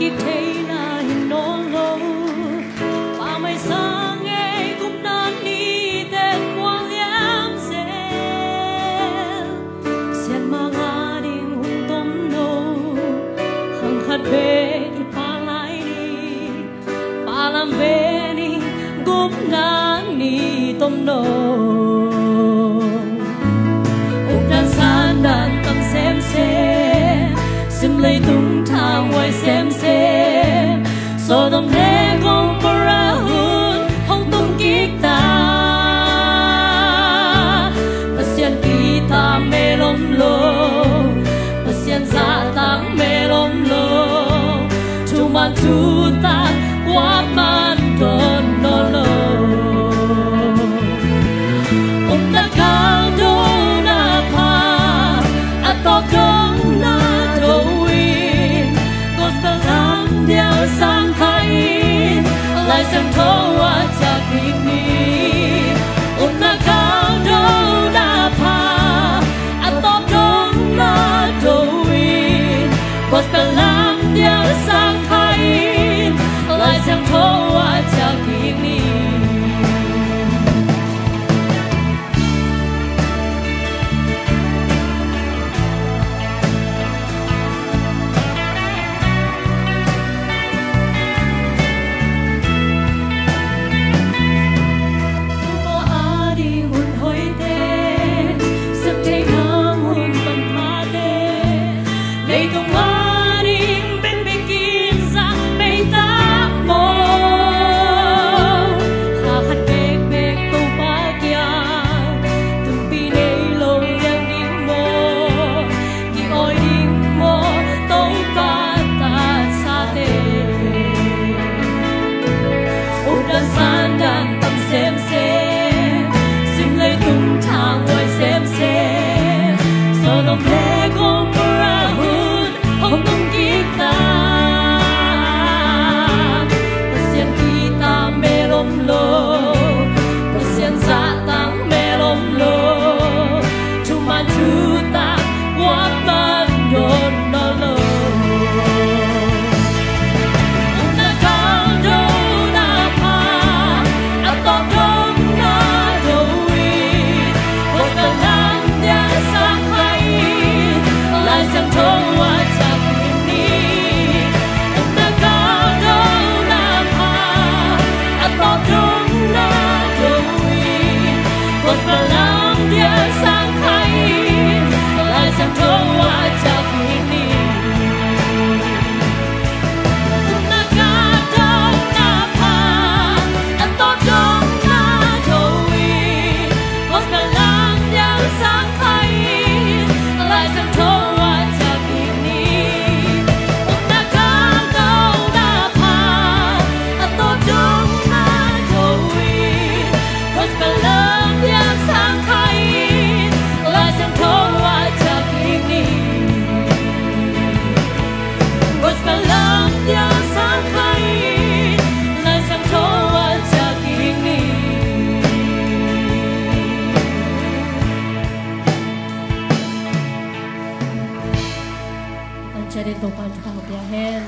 kịp thấy là hình non lâu và mây sáng nghe cũng nan đi tên quang liang sen mà ngã đình hùng tôm nâu hằng khát về thì pa lại đi pa làm về đi cũng nan đi tôm nâu dan san dan tâm xem sim lấy tung thang ngoài xem so dom ne gong para hun hong tung kita pasian kita melom lo pasian sa tang melom lo cuman tuta qua man don no lo unda kau do na pa atau kong na sang khai lại sang thâu qua cha kini una cao đâu đã pa atop đông na đôi bớt cả làm điều sang khai lại sang thâu qua cha kini jadi topan tukang biahen